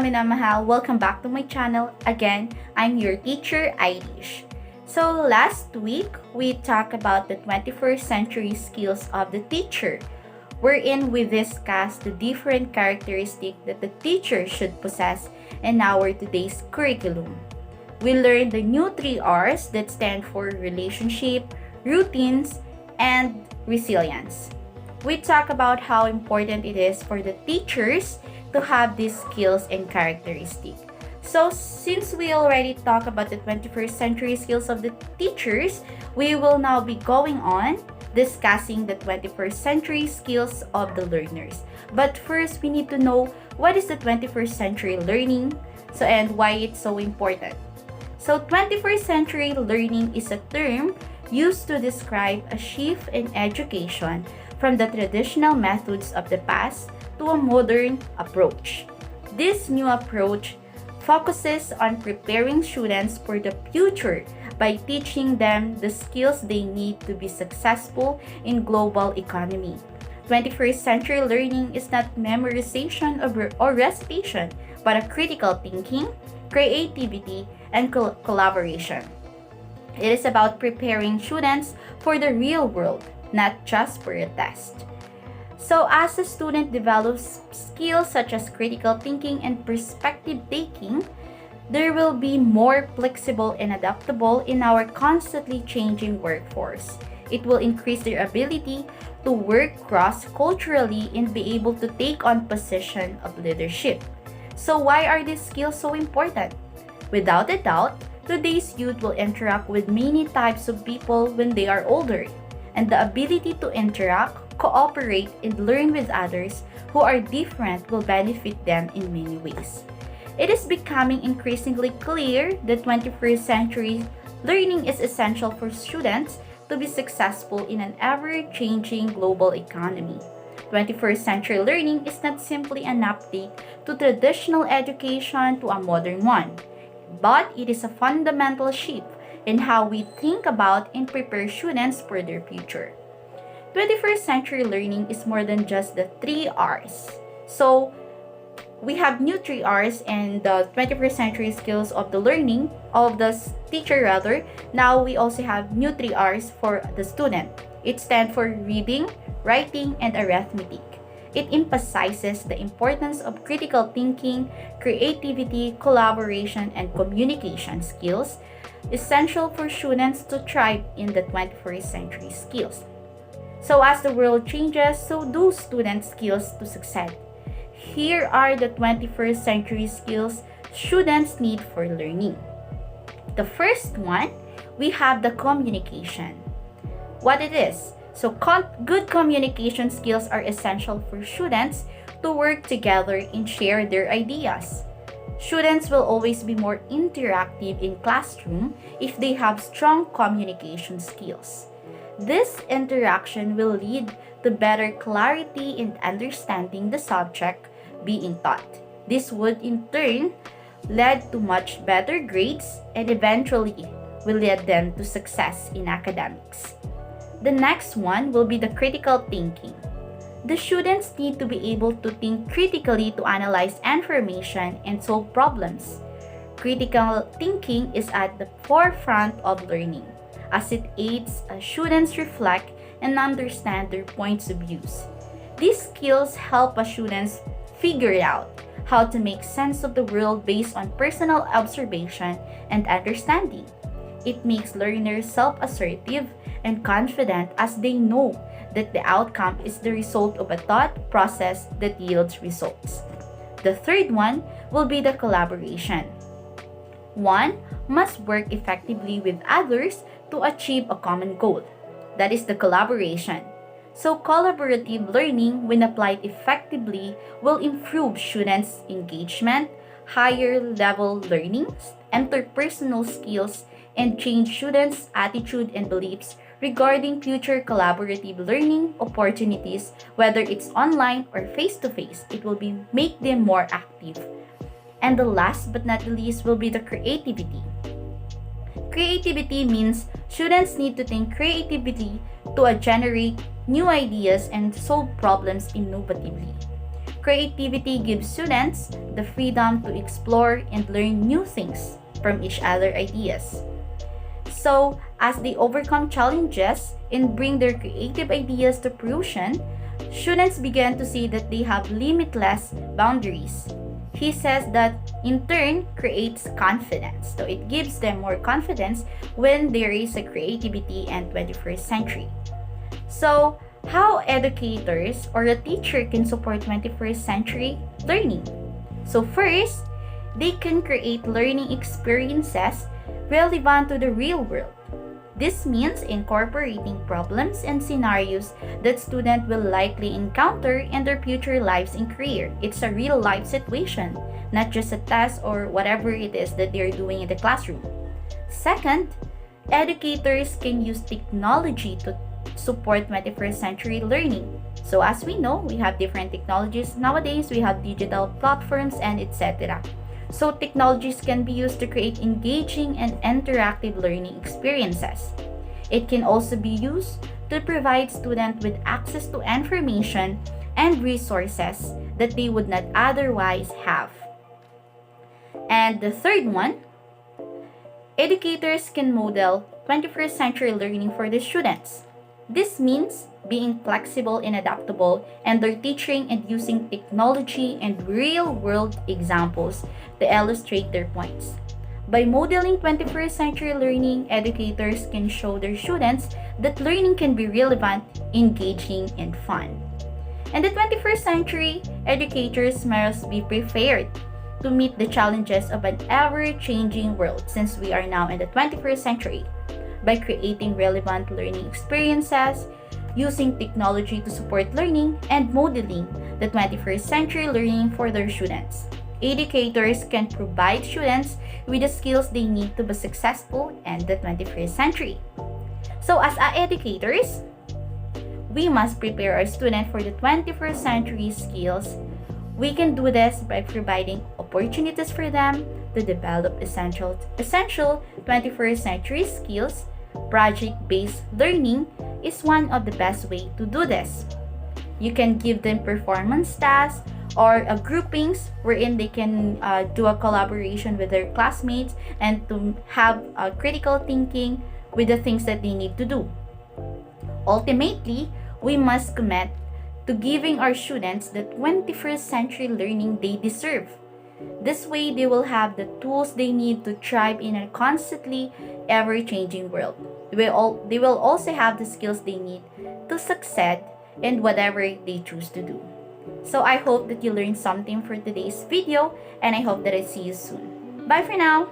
minamahal, welcome back to my channel. Again, I'm your teacher, Irish. So last week, we talked about the 21st century skills of the teacher, wherein we discussed the different characteristics that the teacher should possess in our today's curriculum. We learned the new 3 R's that stand for relationship, routines, and resilience. We talk about how important it is for the teachers to have these skills and characteristics. So since we already talked about the 21st century skills of the teachers, we will now be going on discussing the 21st century skills of the learners. But first, we need to know what is the 21st century learning and why it's so important. So 21st century learning is a term used to describe a shift in education from the traditional methods of the past to a modern approach. This new approach focuses on preparing students for the future by teaching them the skills they need to be successful in global economy. 21st century learning is not memorization or recitation, but a critical thinking, creativity, and collaboration. It is about preparing students for the real world, not just for a test. So as a student develops skills such as critical thinking and perspective taking, they will be more flexible and adaptable in our constantly changing workforce. It will increase their ability to work cross-culturally and be able to take on position of leadership. So why are these skills so important? Without a doubt, today's youth will interact with many types of people when they are older, and the ability to interact, cooperate, and learn with others who are different will benefit them in many ways. It is becoming increasingly clear that 21st century learning is essential for students to be successful in an ever-changing global economy. 21st century learning is not simply an update to traditional education to a modern one, but it is a fundamental shift in how we think about and prepare students for their future. 21st century learning is more than just the 3 R's. So, we have new 3 R's and the 21st century skills of the learning, of the teacher rather. Now, we also have new 3 R's for the student. It stands for reading, writing, and arithmetic. It emphasizes the importance of critical thinking, creativity, collaboration, and communication skills, essential for students to thrive in the 21st century skills. So as the world changes, so do student skills to succeed. Here are the 21st century skills students need for learning. The first one, we have the communication. What it is? So good communication skills are essential for students to work together and share their ideas. Students will always be more interactive in classroom if they have strong communication skills. This interaction will lead to better clarity in understanding the subject being taught. This would in turn lead to much better grades and eventually will lead them to success in academics. The next one will be the critical thinking. The students need to be able to think critically to analyze information and solve problems. Critical thinking is at the forefront of learning, as it aids students reflect and understand their points of view. These skills help students figure out how to make sense of the world based on personal observation and understanding. It makes learners self-assertive and confident as they know that the outcome is the result of a thought process that yields results. The third one will be the collaboration. One must work effectively with others to achieve a common goal. That is the collaboration. So collaborative learning, when applied effectively, will improve students' engagement, higher level learnings, interpersonal skills, and change students' attitude and beliefs regarding future collaborative learning opportunities, whether it's online or face-to-face. It will make them more active. And the last but not the least will be the creativity. Creativity means students need to think creatively to generate new ideas and solve problems innovatively. Creativity gives students the freedom to explore and learn new things from each other ideas. So, as they overcome challenges and bring their creative ideas to fruition, students begin to see that they have limitless boundaries. He says that in turn creates confidence. So it gives them more confidence when there is a creativity and 21st century. So, how educators or a teacher can support 21st century learning? So, first, they can create learning experiences relevant to the real world. This means incorporating problems and scenarios that students will likely encounter in their future lives and career. It's a real life situation, not just a test or whatever it is that they're doing in the classroom. Second, educators can use technology to support 21st century learning. So as we know, we have different technologies nowadays, we have digital platforms and etc. So technologies can be used to create engaging and interactive learning experiences. It can also be used to provide students with access to information and resources that they would not otherwise have. And the third one, educators can model 21st century learning for the students. This means being flexible and adaptable, and they're teaching and using technology and real-world examples to illustrate their points. By modeling 21st century learning, educators can show their students that learning can be relevant, engaging, and fun. In the 21st century, educators must be prepared to meet the challenges of an ever-changing world since we are now in the 21st century. By creating relevant learning experiences, using technology to support learning, and modeling the 21st century learning for their students. Educators can provide students with the skills they need to be successful in the 21st century. So as educators, we must prepare our students for the 21st century skills. We can do this by providing opportunities for them to develop essential 21st century skills. Project-based learning is one of the best ways to do this. You can give them performance tasks or groupings wherein they can do a collaboration with their classmates and to have critical thinking with the things that they need to do. Ultimately, we must commit to giving our students the 21st century learning they deserve. This way, they will have the tools they need to thrive in a constantly ever-changing world. They will also have the skills they need to succeed in whatever they choose to do. So I hope that you learned something for today's video, and I hope that I see you soon. Bye for now!